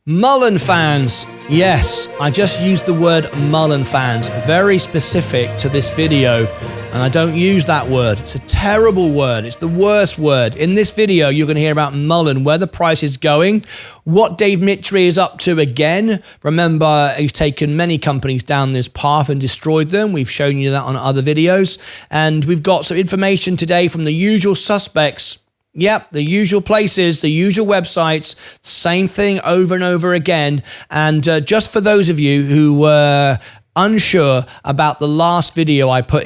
Mullen fans. Yes, I just used the word Mullen fans, very specific to this video, and I don't use that word. It's a terrible word. It's the worst word. In this video, you're going to hear about Mullen, where the price is going, what Dave Mitry is up to again. Remember, he's taken many companies down this path and destroyed them. We've shown you that on other videos, and we've got some information today from the usual suspects. Yep, the usual places, the usual websites, same thing over and over again. And just for those of you who were unsure about the last video I put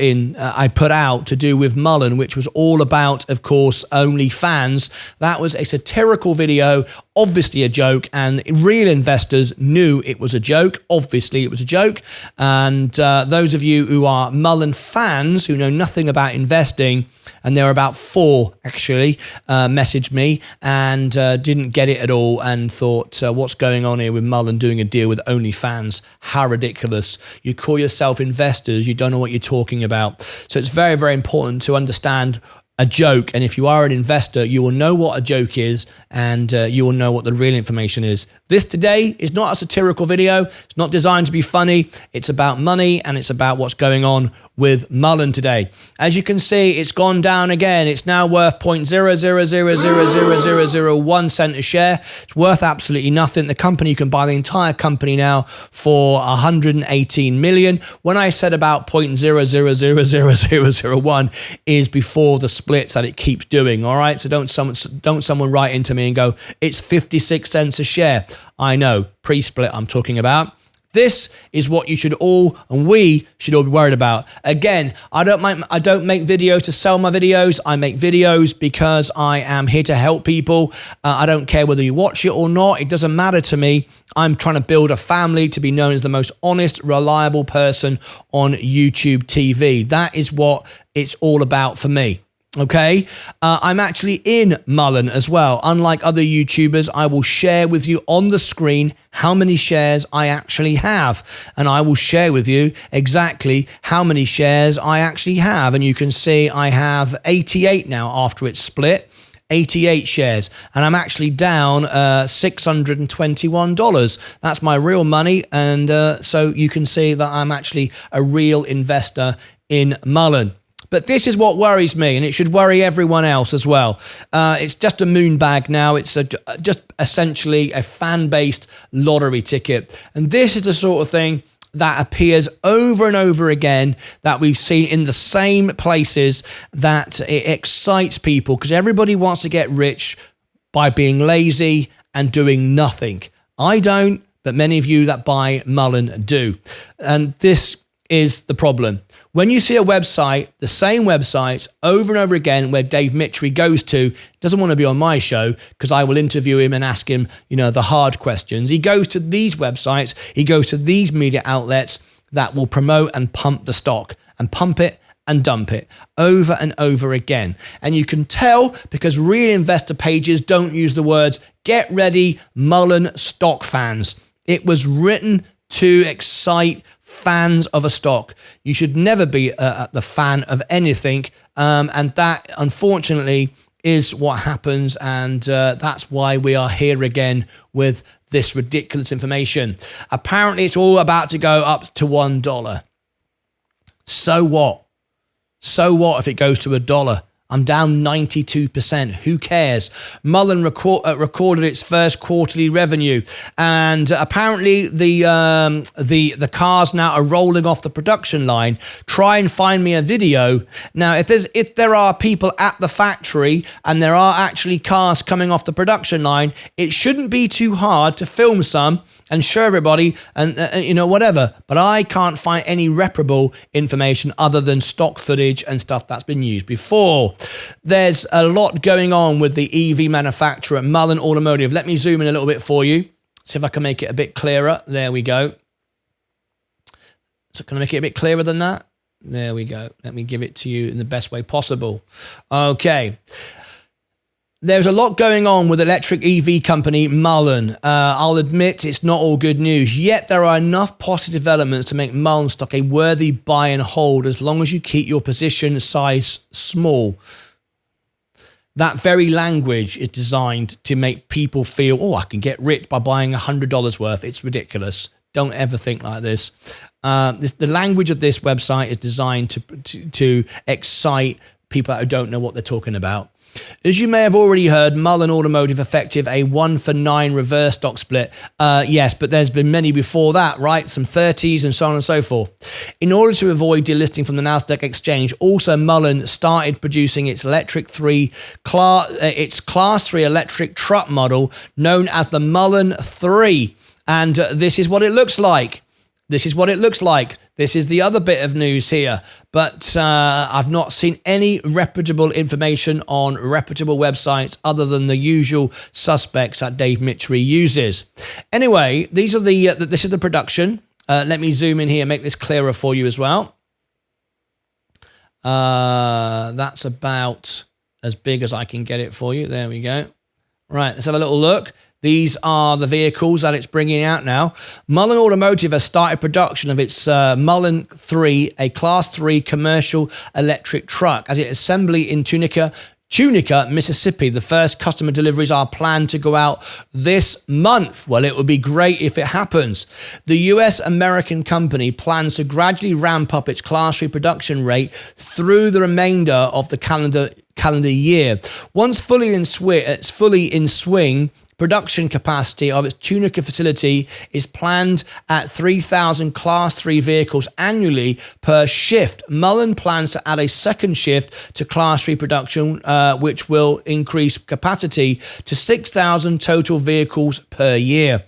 out to do with Mullen, which was all about, of course, OnlyFans. That was a satirical video, obviously a joke, and real investors knew it was a joke. Obviously, it was a joke. And those of you who are Mullen fans, who know nothing about investing, and there were about 4 actually, messaged me and didn't get it at all and thought, what's going on here with Mullen doing a deal with OnlyFans? How ridiculous. You call yourself investors, you don't know what you're talking about. So it's very, very important to understand a joke, and if you are an investor, you will know what a joke is, and you will know what the real information is. This today is not a satirical video. It's not designed to be funny. It's about money, and it's about what's going on with Mullen today. As you can see, it's gone down again. It's now worth 0.0000001 cent a share. It's worth absolutely nothing. The company, you can buy the entire company now for 118 million. When I said about 0.0000001 is before the splits that it keeps doing. All right, so don't someone write into me and go, it's 56 cents a share. I know, pre-split I'm talking about. This is what you should all, and we should all be worried about. Again, I don't make videos to sell my videos. I make videos because I am here to help people. I don't care whether you watch it or not. It doesn't matter to me. I'm trying to build a family to be known as the most honest, reliable person on YouTube TV. That is what it's all about for me. Okay, I'm actually in Mullen as well. Unlike other YouTubers, I will share with you on the screen how many shares I actually have. And I will share with you exactly how many shares I actually have. And you can see I have 88 now after it's split. 88 shares, and I'm actually down $621. That's my real money, and so you can see that I'm actually a real investor in Mullen. But this is what worries me, and it should worry everyone else as well. It's just a moon bag now. It's just essentially a fan-based lottery ticket. And this is the sort of thing that appears over and over again that we've seen in the same places, that it excites people because everybody wants to get rich by being lazy and doing nothing. I don't, but many of you that buy Mullen do. And this is the problem. When you see a website, the same websites over and over again where Dave Mitry goes to, doesn't want to be on my show because I will interview him and ask him, the hard questions. He goes to these websites, he goes to these media outlets that will promote and pump the stock and pump it and dump it over and over again. And you can tell because real investor pages don't use the words, get ready, Mullen stock fans. It was written to excite fans of a stock. You should never be the fan of anything, and that unfortunately is what happens, and that's why we are here again with this ridiculous information. Apparently it's all about to go up to $1. So what? So what if it goes to $1? I'm down 92%. Who cares? Mullen recorded its first quarterly revenue, and apparently the cars now are rolling off the production line. Try and find me a video. Now, if there are people at the factory and there are actually cars coming off the production line, it shouldn't be too hard to film some and show everybody and whatever. But I can't find any reparable information other than stock footage and stuff that's been used before. There's a lot going on with the EV manufacturer, Mullen Automotive. Let me zoom in a little bit for you. See if I can make it a bit clearer. There we go. So can I make it a bit clearer than that? There we go. Let me give it to you in the best way possible. Okay. There's a lot going on with electric EV company Mullen. I'll admit it's not all good news, yet there are enough positive developments to make Mullen stock a worthy buy and hold as long as you keep your position size small. That very language is designed to make people feel, oh, I can get rich by buying $100 worth. It's ridiculous. Don't ever think like this. The language of this website is designed to excite people who don't know what they're talking about. As you may have already heard, Mullen Automotive effective a 1-for-9 reverse stock split. Yes, but there's been many before that, right? Some 30s and so on and so forth. In order to avoid delisting from the Nasdaq exchange, also Mullen started producing its Class 3 electric truck model known as the MULN 3. And this is what it looks like. This is what it looks like. This is the other bit of news here. But I've not seen any reputable information on reputable websites other than the usual suspects that Dave Mitchery uses. Anyway, this is the production. Let me zoom in here, make this clearer for you as well. That's about as big as I can get it for you. There we go. Right, let's have a little look. These are the vehicles that it's bringing out now. Mullen Automotive has started production of its MULN 3, a Class 3 commercial electric truck, as its assembly in Tunica, Mississippi. The first customer deliveries are planned to go out this month. Well, it would be great if it happens. The US-American company plans to gradually ramp up its Class 3 production rate through the remainder of the calendar year. Once fully in swing, production capacity of its Tunica facility is planned at 3,000 Class 3 vehicles annually per shift. Mullen plans to add a second shift to Class 3 production, which will increase capacity to 6,000 total vehicles per year.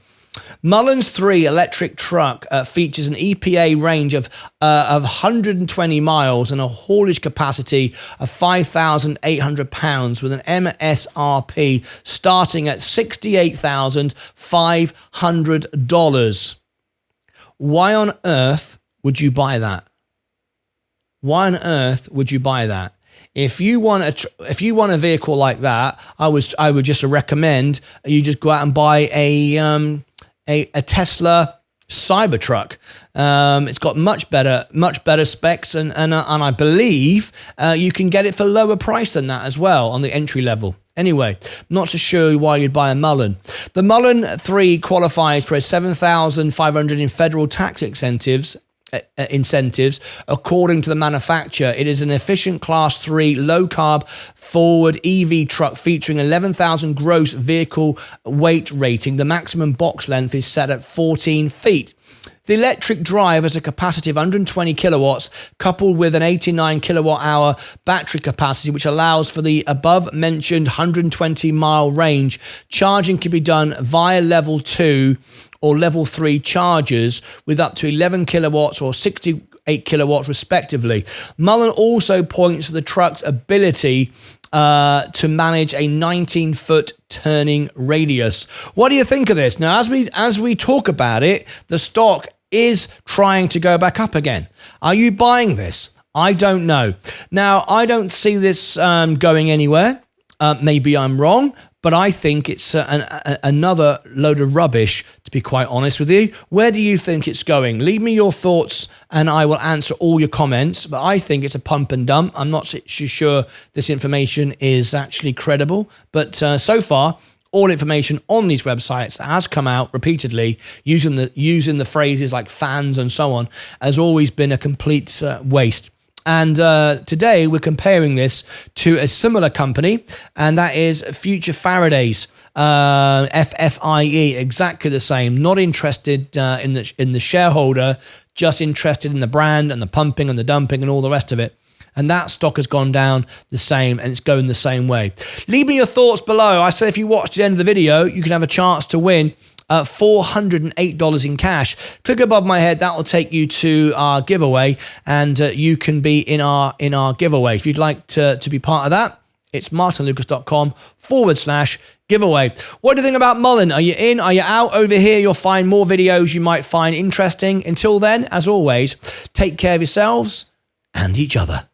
Mullen's 3 electric truck features an EPA range of 120 miles and a haulage capacity of 5,800 pounds with an MSRP starting at $68,500. Why on earth would you buy that? Why on earth would you buy that? If you want a vehicle like that, I would just recommend you just go out and buy a Tesla Cybertruck. It's got much better specs, and I believe you can get it for lower price than that as well on the entry level. Anyway, not so sure why you'd buy a Mullen. The MULN 3 qualifies for a $7,500 in federal tax incentives, according to the manufacturer. It is an efficient Class 3 low-carb forward EV truck featuring 11,000 gross vehicle weight rating. The maximum box length is set at 14 feet. The electric drive has a capacity of 120 kilowatts coupled with an 89 kilowatt hour battery capacity, which allows for the above mentioned 120 mile range. Charging can be done via level 2 or level 3 chargers with up to 11 kilowatts or 68 kilowatts respectively. Mullen also points to the truck's ability to manage a 19-foot turning radius. What do you think of this? Now, as we talk about it, the stock is trying to go back up again. Are you buying this? I don't know. Now, I don't see this going anywhere. Maybe I'm wrong, but I think it's another load of rubbish, to be quite honest with you. Where do you think it's going? Leave me your thoughts and I will answer all your comments, but I think it's a pump and dump. I'm not sure this information is actually credible, but so far, all information on these websites that has come out repeatedly using the phrases like fans and so on has always been a complete waste. And today we're comparing this to a similar company, and that is Future Faraday's FFIE, exactly the same. Not interested in the shareholder, just interested in the brand and the pumping and the dumping and all the rest of it. And that stock has gone down the same, and it's going the same way. Leave me your thoughts below. I say if you watch the end of the video, you can have a chance to win $408 in cash. Click above my head, that will take you to our giveaway, and you can be in our giveaway. If you'd like to be part of that, it's martynlucas.com/giveaway. What do you think about Mullen? Are you in? Are you out? Over here, you'll find more videos you might find interesting. Until then, as always, take care of yourselves and each other.